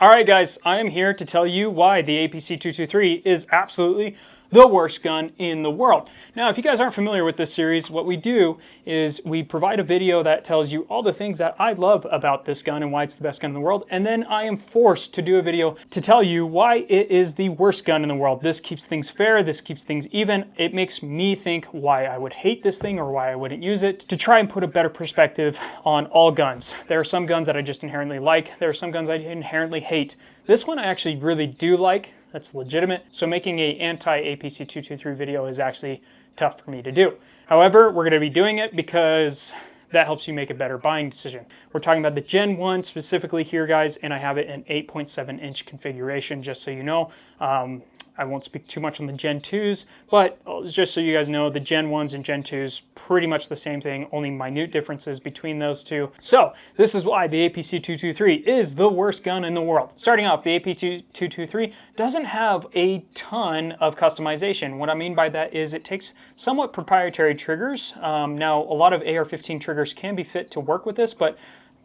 All right, guys, I am here to tell you why the APC-223 is absolutely the worst gun in the world. Now, if you guys aren't familiar with this series, what we do is we provide a video that tells you all the things that I love about this gun and why it's the best gun in the world, and then I am forced to do a video to tell you why it is the worst gun in the world. This keeps things fair, this keeps things even. It makes me think why I would hate this thing or why I wouldn't use it, to try and put a better perspective on all guns. There are some guns that I just inherently like, there are some guns I inherently hate. This one I actually really do like. That's legitimate. So making a anti-APC-223 video is actually tough for me to do. However, we're going to be doing it because that helps you make a better buying decision. We're talking about the Gen 1 specifically here, guys, and I have it in 8.7-inch configuration, just so you know. I won't speak too much on the Gen 2s, but just so you guys know, the Gen 1s and Gen 2s, pretty much the same thing, only minute differences between those two. So this is why the APC-223 is the worst gun in the world. Starting off, the APC-223 doesn't have a ton of customization. What I mean by that is it takes somewhat proprietary triggers. Now, a lot of AR-15 triggers can be fit to work with this, but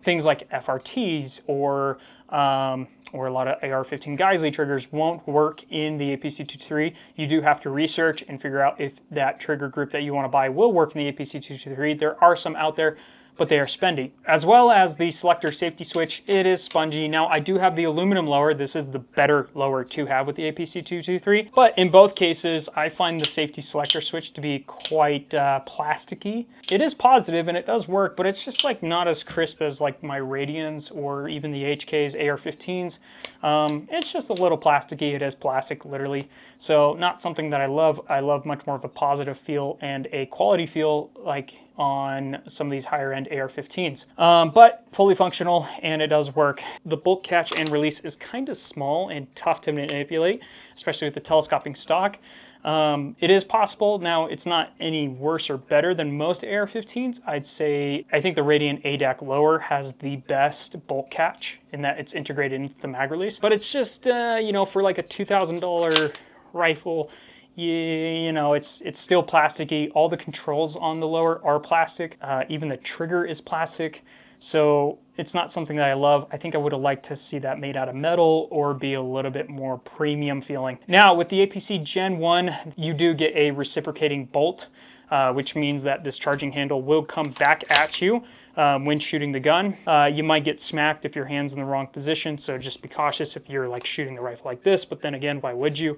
things like FRTs or a lot of AR-15 Geisley triggers won't work in the APC-223. You do have to research and figure out if that trigger group that you want to buy will work in the APC-223. There are some out there, but they are spendy. As well as the selector safety switch, it is spongy. Now, I do have the aluminum lower. This is the better lower to have with the APC-223, but in both cases, I find the safety selector switch to be quite plasticky. It is positive and it does work, but it's just like not as crisp as like my Radians or even the HK's AR-15s. It's just a little plasticky. It is plastic, literally. So not something that I love. I love much more of a positive feel and a quality feel like on some of these higher end AR-15s, but fully functional and it does work. The bolt catch and release is kind of small and tough to manipulate, especially with the telescoping stock. It is possible. Now, it's not any worse or better than most AR-15s. I'd say, I think the Radiant ADAC lower has the best bolt catch in that it's integrated into the mag release, but it's just, you know, for like a $2,000 rifle, you know, it's still plasticky. All the controls on the lower are plastic. Even the trigger is plastic. So it's not something that I love. I think I would have liked to see that made out of metal or be a little bit more premium feeling. Now, with the APC Gen 1, you do get a reciprocating bolt, which means that this charging handle will come back at you when shooting the gun. You might get smacked if your hand's in the wrong position, so just be cautious if you're like shooting the rifle like this, but then again, why would you?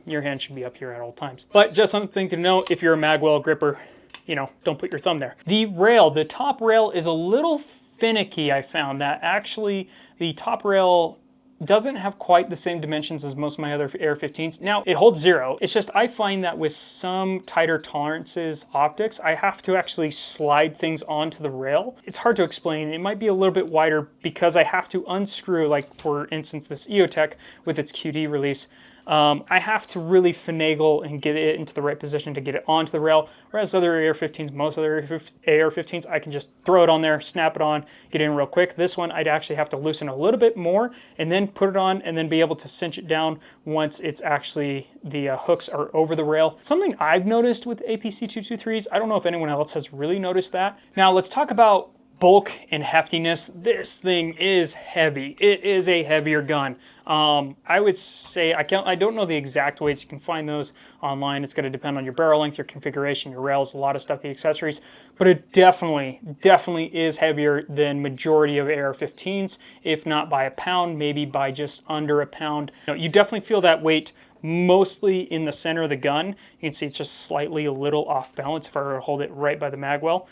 Your hand should be up here at all times. But just something to note, if you're a magwell gripper, you know, don't put your thumb there. The rail, the top rail is a little finicky. I found that actually the top rail doesn't have quite the same dimensions as most of my other AR-15s. Now, it holds 0. It's just I find that with some tighter tolerances optics, I have to actually slide things onto the rail. It's hard to explain. It might be a little bit wider because I have to unscrew, like for instance, this EOTech with its QD release. I have to really finagle and get it into the right position to get it onto the rail, whereas other AR-15s, most other AR-15s, I can just throw it on there, snap it on, get in real quick. This one, I'd actually have to loosen a little bit more and then put it on and then be able to cinch it down once it's actually, the hooks are over the rail. Something I've noticed with APC-223s, I don't know if anyone else has really noticed that. Now, let's talk about bulk and heftiness. This thing is heavy. It is a heavier gun. I would say, I don't know the exact weights. You can find those online. It's going to depend on your barrel length, your configuration, your rails, a lot of stuff, the accessories, but it definitely is heavier than majority of AR-15s, if not by a pound, maybe by just under a pound. You definitely feel that weight mostly in the center of the gun. You can see it's just slightly a little off balance if I were to hold it right by the magwell.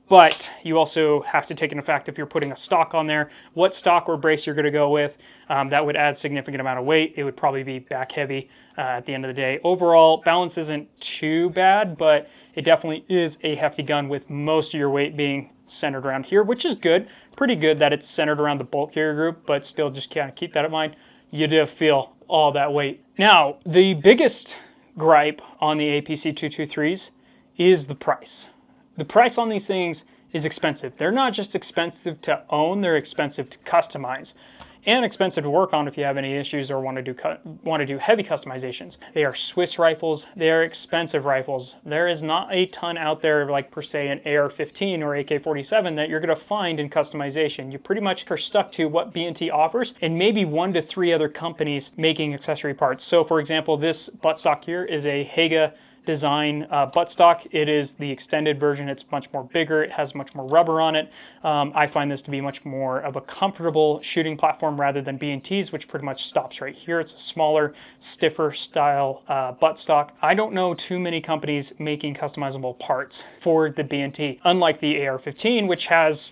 But you also have to take into fact if you're putting a stock on there, what stock or brace you're going to go with. That would add significant amount of weight. It would probably be back heavy at the end of the day. Overall, balance isn't too bad, but it definitely is a hefty gun with most of your weight being centered around here, which is good. Pretty good that it's centered around the bolt carrier group, but still just kind of keep that in mind. You do feel all that weight. Now, the biggest gripe on the APC-223s is the price. The price on these things is expensive. They're not just expensive to own, they're expensive to customize. and expensive to work on if you have any issues or want to do heavy customizations. They are Swiss rifles. They are expensive rifles. There is not a ton out there like per se an AR-15 or AK-47 that you're going to find in customization. You pretty much are stuck to what B&T offers and maybe 1 to 3 other companies making accessory parts. So for example, this buttstock here is a Haga design buttstock. It is the extended version. It's much more bigger. It has much more rubber on it. I find this to be much more of a comfortable shooting platform rather than B&T's, which pretty much stops right here. It's a smaller, stiffer style buttstock. I don't know too many companies making customizable parts for the B&T, unlike the AR-15, which has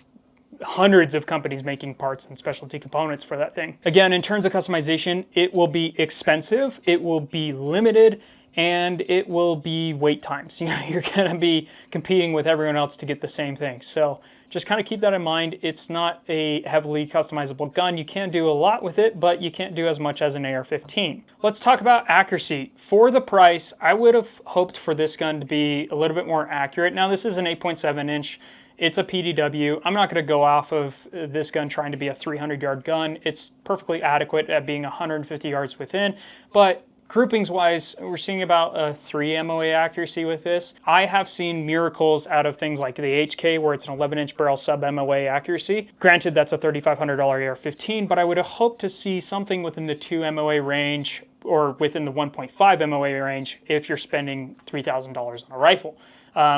hundreds of companies making parts and specialty components for that thing. Again, in terms of customization, it will be expensive, it will be limited, and it will be wait times. You're going to be competing with everyone else to get the same thing. So just kind of keep that in mind. It's not a heavily customizable gun. You can do a lot with it, but you can't do as much as an AR-15. Let's talk about accuracy. For the price, I would have hoped for this gun to be a little bit more accurate. Now, this is an 8.7 inch. It's a PDW. I'm not going to go off of this gun trying to be a 300-yard gun. It's perfectly adequate at being 150 yards within, but groupings wise, we're seeing about a 3 MOA accuracy with this. I have seen miracles out of things like the HK where it's an 11-inch barrel sub MOA accuracy. Granted, that's a $3,500 AR-15, but I would have hoped to see something within the 2 MOA range or within the 1.5 MOA range if you're spending $3,000 on a rifle,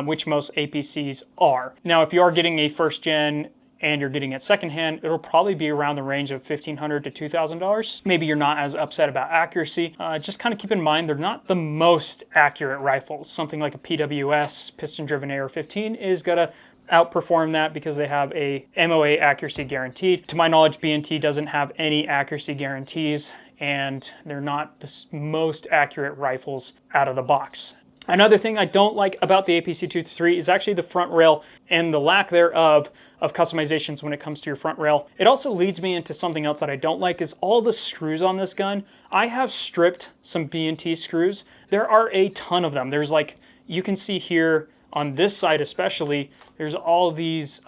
which most APCs are. Now, if you are getting a first gen and you're getting it secondhand, it'll probably be around the range of $1,500 to $2,000. Maybe you're not as upset about accuracy. Just kind of keep in mind, they're not the most accurate rifles. Something like a PWS, piston-driven AR-15, is gonna outperform that because they have a MOA accuracy guaranteed. To my knowledge, B&T doesn't have any accuracy guarantees, and they're not the most accurate rifles out of the box. Another thing I don't like about the APC-223 is actually the front rail and the lack thereof of customizations when it comes to your front rail. It also leads me into something else that I don't like is all the screws on this gun. I have stripped some B&T screws. There are a ton of them. There's like, you can see here on this side especially, there's all these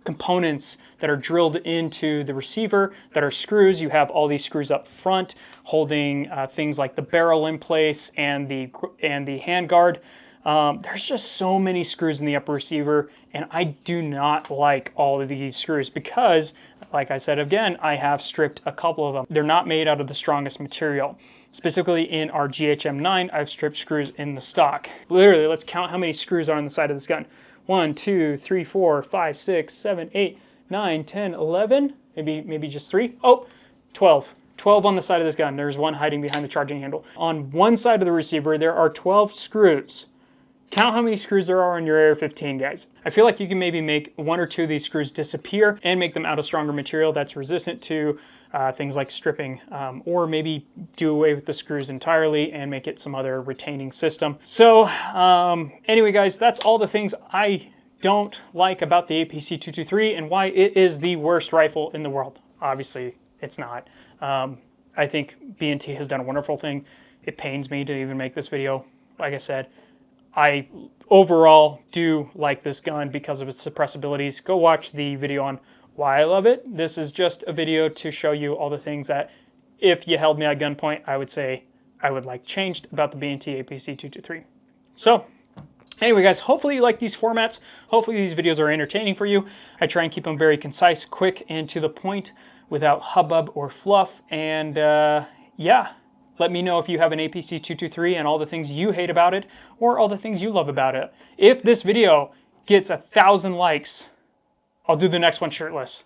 components that are drilled into the receiver that are screws. You have all these screws up front holding things like the barrel in place and the handguard. There's just so many screws in the upper receiver, and I do not like all of these screws because, like I said again, I have stripped a couple of them. They're not made out of the strongest material. Specifically in our GHM9, I've stripped screws in the stock. Literally, let's count how many screws are on the side of this gun. 1, 2, 3, 4, 5, 6, 7, 8, 9, 10, 11, maybe just 3. Oh, 12. 12 on the side of this gun. There's one hiding behind the charging handle. On one side of the receiver, there are 12 screws. Count how many screws there are on your AR-15, guys. I feel like you can maybe make 1 or 2 of these screws disappear and make them out of stronger material that's resistant to things like stripping, or maybe do away with the screws entirely and make it some other retaining system. So anyway, guys, that's all the things I don't like about the APC-223 and why it is the worst rifle in the world. Obviously, it's not. I think B&T has done a wonderful thing. It pains me to even make this video. Like I said, I overall do like this gun because of its suppressibilities. Go watch the video on why I love it. This is just a video to show you all the things that if you held me at gunpoint, I would say I would like changed about the B&T APC-223. So anyway, guys, hopefully you like these formats. Hopefully these videos are entertaining for you. I try and keep them very concise, quick, and to the point without hubbub or fluff. And yeah, let me know if you have an APC-223 and all the things you hate about it or all the things you love about it. If this video gets 1,000 likes, I'll do the next one shirtless.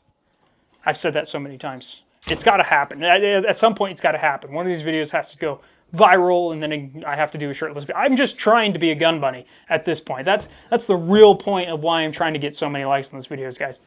I've said that so many times. It's got to happen. At some point, it's got to happen. One of these videos has to go viral, and then I have to do a shirtless video. I'm just trying to be a gun bunny at this point. That's the real point of why I'm trying to get so many likes on these videos, guys.